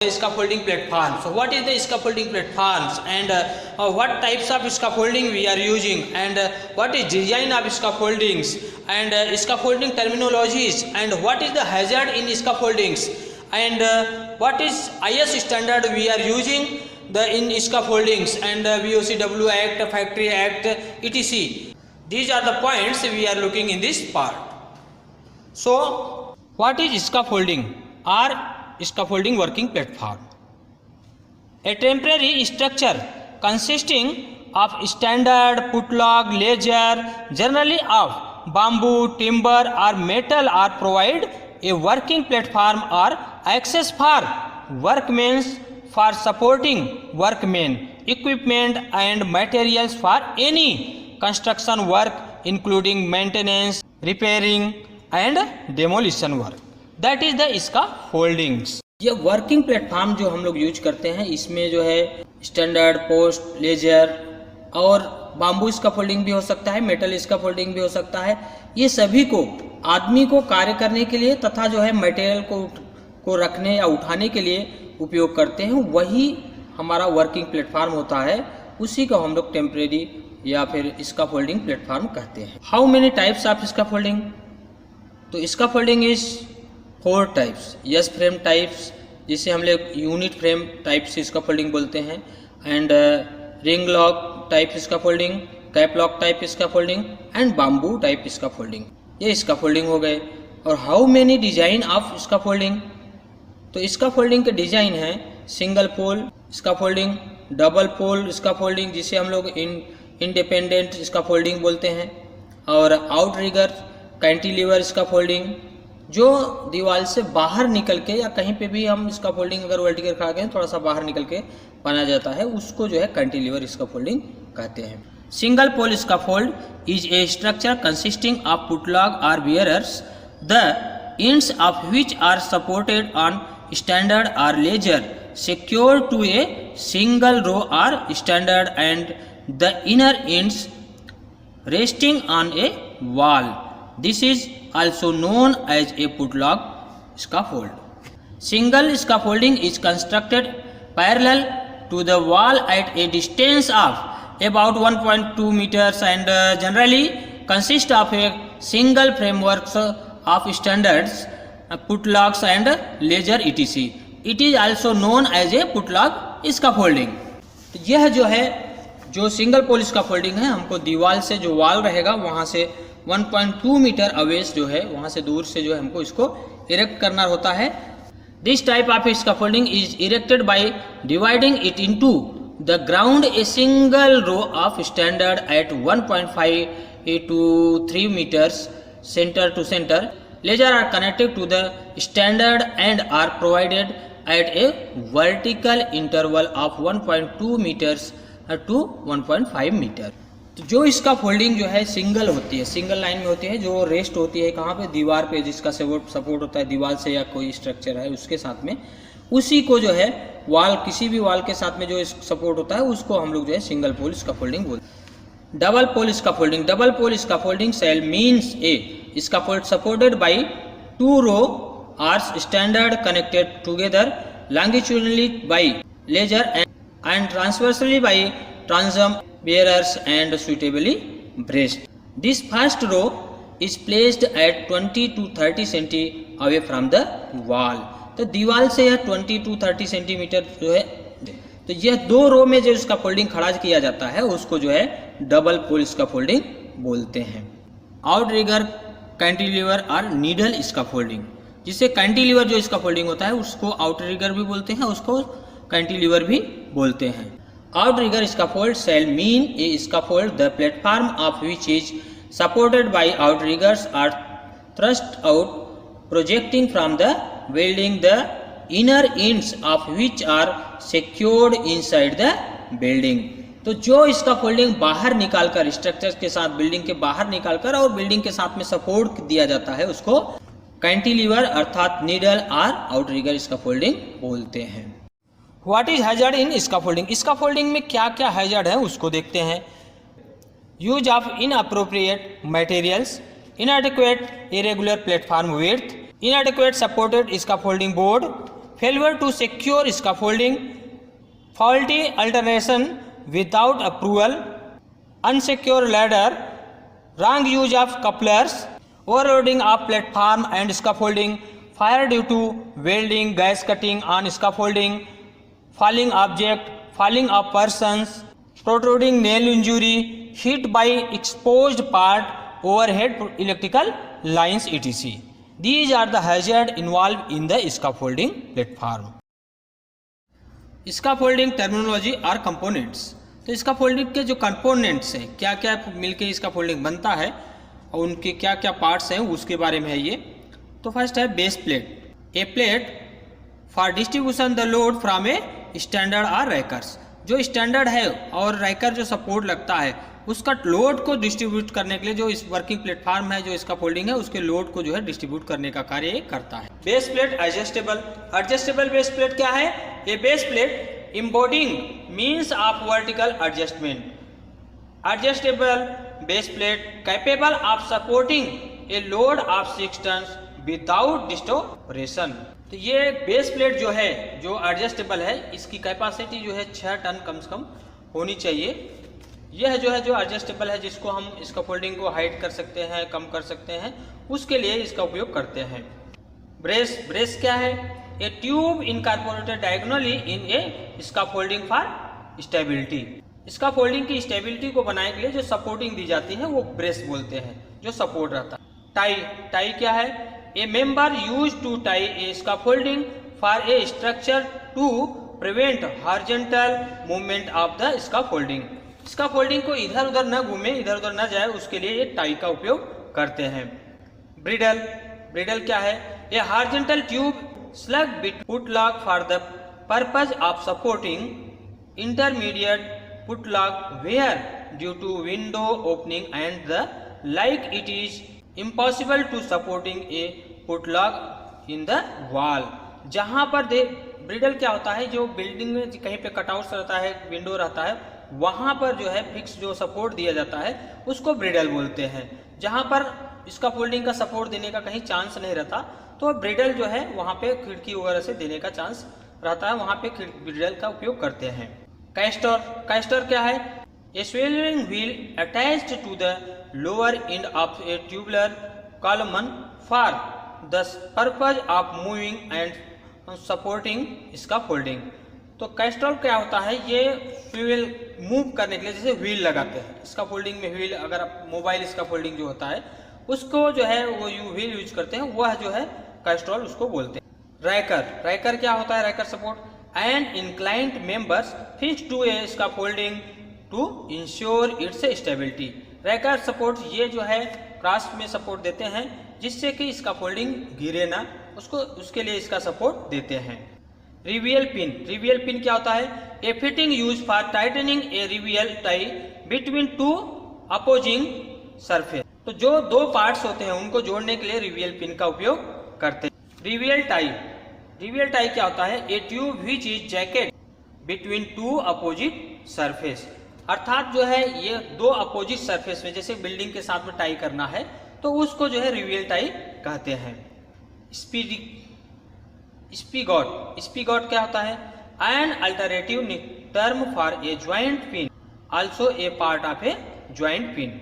Scaffolding platform. So what is the scaffolding platforms, and what types of scaffolding we are using, and what is design of scaffoldings, and scaffolding terminologies, and what is the hazard in scaffoldings, and what is IS standard we are using in scaffoldings, and VOCW Act, Factory Act, etc. These are the points we are looking in this part. So what is scaffolding or scaffolding working platform? A temporary structure consisting of standard put-log ledger, generally of bamboo, timber or metal, are provide a working platform or access for workmen for supporting workmen, equipment and materials for any construction work including maintenance, repairing and demolition work. That is the स्कैफोल्डिंग्स। ये working platform जो हम लोग use करते हैं, इसमें जो है standard, post, laser और बाम्बू स्कैफोल्डिंग भी हो सकता है, मेटल स्कैफोल्डिंग भी हो सकता है। ये सभी को आदमी को कार्य करने के लिए तथा जो है मटेरियल को रखने या उठाने के लिए उपयोग करते हैं, वही हमारा वर्किंग प्लेटफॉर्म होता है। उसी को हम लोग टेम्परेरी या फिर स्कैफोल्डिंग प्लेटफॉर्म कहते हैं। How many types of scaffolding? तो scaffolding is 4 types. Yes frame types, जिसे हम लोग यूनिट फ्रेम टाइप से स्कैफोल्डिंग बोलते हैं, and ring lock type scaffolding, cap lock type scaffolding and bamboo type scaffolding. ये स्कैफोल्डिंग हो गए। और how many design of scaffolding? तो स्कैफोल्डिंग के डिजाइन है single pole scaffolding, double pole scaffolding जिसे हम लोग इंडिपेंडेंट स्कैफोल्डिंग बोलते हैं, और आउटरिगर कैंटिलीवर स्कैफोल्डिंग, जो दीवार से बाहर निकल के या कहीं पे भी हम स्कैफोल्डिंग अगर वर्टिकल खड़ा करें थोड़ा सा बाहर निकल के बना जाता है, उसको जो है कैंटिलीवर स्कैफोल्डिंग कहते हैं। Single pole scaffold is a structure consisting of putlog और bearers, the ends of which are supported on standard और ledger, secured to a single row or standard, and the inner ends resting on a wall. This is also known as a putlog scaffold. Single scaffolding is constructed parallel to the wall at a distance of about 1.2 meters and generally consists of a single framework of standards, putlogs and ledger etc. It is also known as a putlog scaffolding. तो यह जो है जो single pole scaffolding है, हमको दीवार से जो वॉल रहेगा वहाँ से 1.2 मीटर अवेज जो है वहाँ से दूर से जो है हमको इसको इरेक्ट करना होता है। This type of scaffolding is erected by dividing it into the ground a single row of standard at 1.5 to 3 meters center to center. Ledger are connected to the standard and are provided at a vertical interval of 1.2 meters to 1.5 metre. तो जो इसका folding जो है single होती है, single line में होती है, जो रेस्ट होती है कहाँ पे? दीवार पे, जिसका सपोर्ट होता है दीवार से या कोई स्ट्रक्चर है उसके साथ में, उसी को जो है वॉल, किसी भी वॉल के साथ में जो सपोर्ट होता है उसको हम लोग जो है सिंगल पोल स्कैफोल्डिंग बोलते हैं। Double pole scaffolding. Double pole scaffolding shall means a scaffold supported by 2 row are standard connected together longitudinally by ledger and transversely by transom bearers and suitably braced. This first row is placed at 20 to 30 cm away from the wall. तो दीवार से यह 20 to 30 centimetre जो है, तो यह 2 रो में जो स्कैफोल्डिंग खड़ा किया जाता है उसको जो है डबल पोल स्कैफोल्डिंग बोलते हैं। आउटरिगर कैंटिलीवर और नीडल स्कैफोल्डिंग, जिसे कैंटिलीवर जो स्कैफोल्डिंग होता है उसको आउटरिगर भी बोलते हैं, उसको कैंटिलीवर भी बोलते हैं। Outrigger scaffold shall mean a scaffold the platform of which is supported by outriggers or thrust out projecting from the building, the inner ends of which are secured inside the building. तो जो इसका folding बाहर निकालकर structure के साथ, building के बाहर निकालकर और बिल्डिंग के साथ में सपोर्ट दिया जाता है उसको कैंटिलीवर अर्थात नीडल और आउटरिगर स्कैफोल्डिंग बोलते हैं। What is hazard in scaffolding? Scaffolding में क्या क्या हैजर्ड है उसको देखते हैं। Use of inappropriate materials, इनएडिक्वेट irregular platform width, inadequate supported scaffolding board, failure to secure scaffolding, faulty alternation without approval, unsecure ladder, wrong use of couplers, overloading of platform and scaffolding, fire due to welding, gas cutting on scaffolding, falling object, falling of persons, protruding nail injury, hit by exposed part, overhead electrical lines, etc. These are the hazards involved in the scaffolding platform. Scaffolding terminology or components. तो scaffolding के जो components हैं, क्या क्या मिलके scaffolding बनता है और उनके क्या क्या पार्ट्स हैं उसके बारे में है ये। तो फर्स्ट है base plate, A plate for distribution the load from a standard और रैकर्स। जो स्टैंडर्ड है और रैकर जो सपोर्ट लगता है उसका लोड को डिस्ट्रीब्यूट करने के लिए जो इस वर्किंग प्लेटफॉर्म है, जो इसका फोल्डिंग है, उसके लोड को जो है डिस्ट्रीब्यूट करने का कार्य ये करता है। Base plate adjustable, adjustable base plate क्या है? A base plate embodying means of vertical adjustment. Adjustable base plate capable of supporting a load of 6 tons without distortion. तो ये बेस प्लेट जो है जो एडजस्टेबल है, इसकी कैपेसिटी जो है 6 टन कम से कम होनी चाहिए। यह जो है जो एडजस्टेबल है, जिसको हम स्कैफोल्डिंग को हाइड कर सकते हैं, कम कर सकते हैं, उसके लिए इसका उपयोग करते हैं। ब्रेस, ब्रेस क्या है? ए tube incorporated diagonally in A scaffolding for stability. Scaffolding की स्टेबिलिटी को बनाने के लिए जो सपोर्टिंग दी जाती है वो ब्रेस बोलते हैं, जो सपोर्ट रहता है। टाई, टाई क्या है? A member use to tie a scaffolding for a structure to prevent horizontal movement of the scaffolding. Scaffolding को इधर उधर न घूमे, इधर उधर न जाए, उसके लिए ये टाई का उपयोग करते हैं। ब्रिडल, ब्रिडल क्या है? A horizontal tube slug bit putlock for the purpose of supporting intermediate putlock where due to window opening and the like it is impossible to supporting a putlock in the wall। जहाँ पर दे bridle क्या होता है, जो building में कहीं पे cutout रहता है, विंडो रहता है, वहाँ पर जो है फिक्स जो सपोर्ट दिया जाता है उसको ब्रिडल बोलते हैं। जहाँ पर इसका फोल्डिंग का सपोर्ट देने का कहीं चांस नहीं रहता तो ब्रिडल जो है वहाँ पे खिड़की वगैरह से देने का चांस रहता है, वहाँ पे ब्रिडल का उपयोग करते हैं। कैस्टर, कैस्टर क्या है? A swivelling wheel attached to the lower end of a tubular column for the purpose of moving and supporting scaffolding. तो कैस्ट्रॉल क्या होता है? ये फ्यूल मूव करने के लिए जैसे व्हील लगाते हैं, स्कैफोल्डिंग में व्हील, अगर आप मोबाइल स्कैफोल्डिंग जो होता है उसको जो है वो व्हील यूज करते हैं, वह जो है कैस्ट्रॉल उसको बोलते हैं। रैकर, रैकर क्या होता है? Raker support and inclined members fix to a scaffolding to ensure its stability. Raker support ये जो है क्रॉस में सपोर्ट देते हैं जिससे कि स्कैफोल्डिंग गिरे ना, उसको उसके लिए इसका सपोर्ट देते हैं। रिवियल पिन, रिवियल पिन क्या होता है? A fitting use for tightening a reveal tie between two opposing surface. तो जो दो पार्ट्स होते हैं उनको जोड़ने के लिए रिवियल पिन का उपयोग करते हैं। रिवियल टाई, रिवियल टाई क्या होता है? ए tube which is jacket between two opposite surface. अर्थात जो है ये दो अपोजिट सरफेस में, जैसे बिल्डिंग के साथ में टाई करना है तो उसको जो है रिवियल टाई कहते हैं। स्पीगॉट, स्पीगॉट क्या होता है? An alternative term for a joint pin, also a part of A joint pin.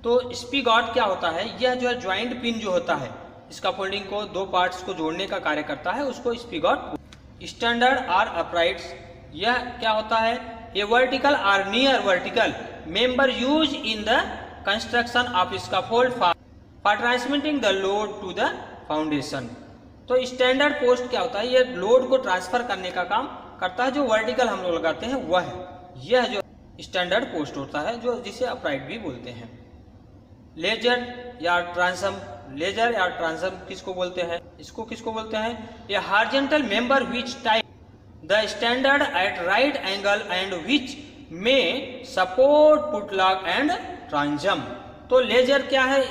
तो स्पीगॉट क्या होता है? यह जो है ज्वाइंट पिन जो होता है, स्कैफोल्डिंग को दो पार्ट्स को जोड़ने का कार्य करता है, उसको स्पीगॉट। स्टैंडर्ड और अपराइट्स, यह क्या होता है? ए वर्टिकल और near vertical member use in the construction of scaffold for transmitting the load to the foundation. तो स्टैंडर्ड पोस्ट क्या होता है? ये लोड को ट्रांसफर करने का काम करता है। जो वर्टिकल हम लोग लगाते हैं वह है, यह जो स्टैंडर्ड पोस्ट होता है, जो जिसे अपराइट भी बोलते हैं। लेजर या ट्रांसम, लेजर या ट्रांसम किसको बोलते हैं? इसको किसको बोलते हैं? A horizontal member which tie the standard at right angle and which में सपोर्ट पुटलॉक एंड ट्रांसम। तो लेजर क्या है?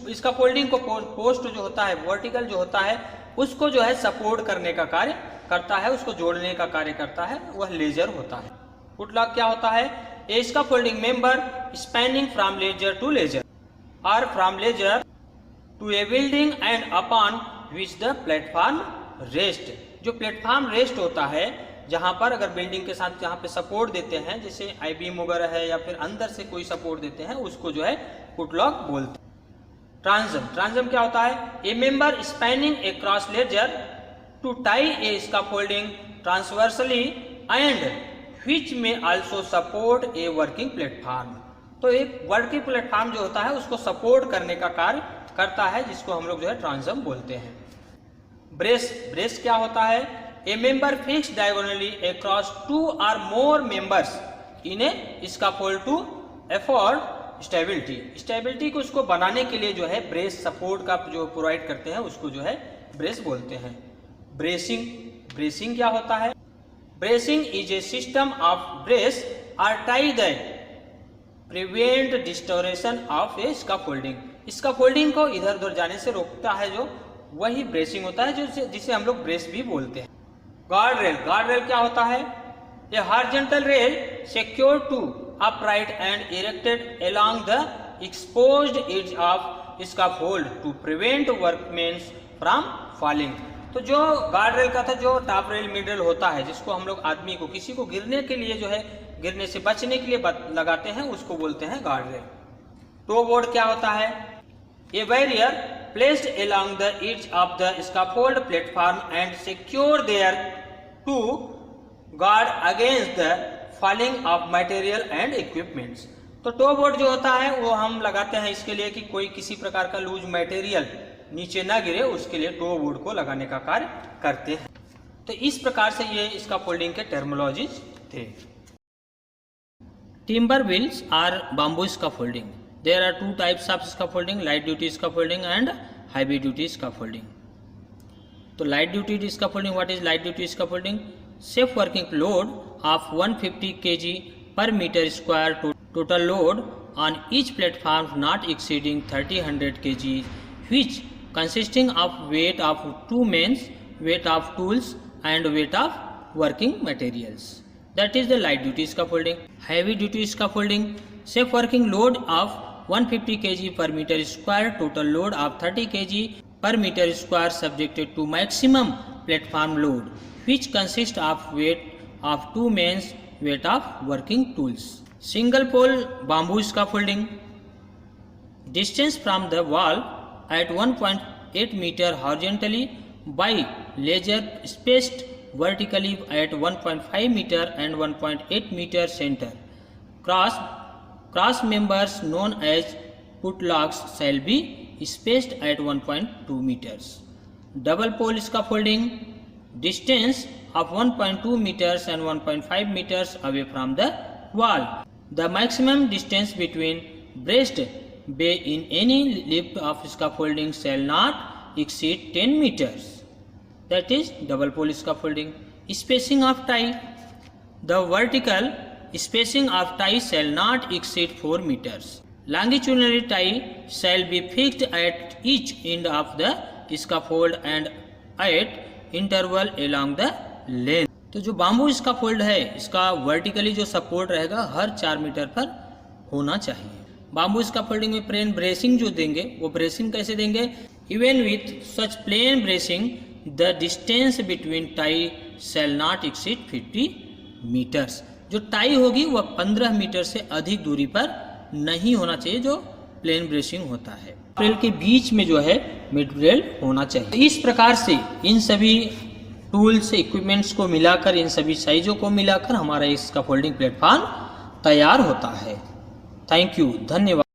इसका फोल्डिंग को पोस्ट जो होता है, वर्टिकल जो होता है, उसको जो है सपोर्ट करने का कार्य करता है, उसको जोड़ने का कार्य करता है, वह लेजर होता है। पुटलॉक क्या होता है? A scaffolding member spanning from ledger to ledger or from ledger to a building and upon which the platform rest। जो प्लेटफॉर्म रेस्ट होता है, जहाँ पर अगर बिल्डिंग के साथ जहाँ पे सपोर्ट देते हैं, जैसे आई बीम वगैरह है या फिर अंदर से कोई सपोर्ट देते हैं, उसको जो है फुटलॉक बोलते हैं। ट्रांसम, ट्रांसम क्या होता है? A member spanning a cross ledger to tie a scaffolding transversely and which may also support a working platform. तो एक वर्किंग प्लेटफॉर्म जो होता है उसको सपोर्ट करने का कार्य करता है, जिसको हम लोग जो है ट्रांसम बोलते हैं। ब्रेस, ब्रेस क्या होता है? A member fix diagonally across two or more members in a scaffold to afford stability. Stability को उसको बनाने के लिए जो है ब्रेस सपोर्ट का जो प्रोवाइड करते हैं उसको जो है ब्रेस बोलते हैं। ब्रेसिंग, ब्रेसिंग क्या होता है? Bracing is a system of brace or tie that prevent distortion of a scaffolding. Scaffolding को इधर उधर जाने से रोकता है, जो वही ब्रेसिंग होता है, जो जिसे हम लोग ब्रेस भी बोलते हैं। गार्ड रेल, गार्ड रेल क्या होता है? A horizontal rail secure to upright and erected along the exposed edge of scaffold to prevent workmens from falling. तो जो गार्ड रेल का था, जो टॉप रेल मिड रेल होता है, जिसको हम लोग आदमी को किसी को गिरने के लिए जो है गिरने से बचने के लिए लगाते हैं, उसको बोलते हैं गार्ड रेल। टो बोर्ड क्या होता है? ए barrier placed along the edge of the scaffold platform and secure there to guard against the falling of material and equipments। तो टो बोर्ड जो होता है वो हम लगाते हैं इसके लिए कि कोई किसी प्रकार का लूज मटेरियल नीचे ना गिरे, उसके लिए टो बोर्ड को लगाने का कार्य करते हैं। तो इस प्रकार से ये स्कैफोल्डिंग के टर्मिनोलॉजीज थे। Timber wheels are bamboo scaffolding. There are two types of scaffolding, light duty scaffolding and heavy duty scaffolding. So light duty scaffolding, what is light duty scaffolding? Safe working load of 150 kg per meter square total load on each platform not exceeding 300 kg, which consisting of weight of two men, weight of tools and weight of working materials. That is the light duty scaffolding. Heavy duty scaffolding, safe working load of 150 kg per meter square, total load of 30 kg per meter square subjected to maximum platform load, which consists of weight of two men, weight of working tools. Single pole bamboo scaffolding, distance from the wall at 1.8 meter horizontally by laser spaced vertically at 1.5 meter and 1.8 meter center. Cross members known as putlocks shall be spaced at 1.2 meters. Double pole scaffolding, distance of 1.2 meters and 1.5 meters away from the wall. The maximum distance between breast bay in any lift of scaffolding shall not exceed 10 meters. That is double pole scaffolding. Spacing of tie, the vertical spacing of tie shall not exceed 4 meters. Longitudinal tie shall be fixed at each end of the scaffold and at interval along the length. तो जो bamboo scaffold है, इसका vertically जो support रहेगा हर 4 metre पर होना चाहिए। Bamboo scaffolding में प्लेन ब्रेसिंग जो देंगे, वो ब्रेसिंग कैसे देंगे? Even with such plain bracing the distance between tie shall not exceed 50 metres. जो टाई होगी वह 15 मीटर से अधिक दूरी पर नहीं होना चाहिए, जो प्लेन ब्रेसिंग होता है। रेल के बीच में जो है मिड रेल होना चाहिए। इस प्रकार से इन सभी टूल्स इक्विपमेंट्स को मिलाकर, इन सभी साइजों को मिलाकर हमारा इसका फोल्डिंग प्लेटफॉर्म तैयार होता है। थैंक यू, धन्यवाद।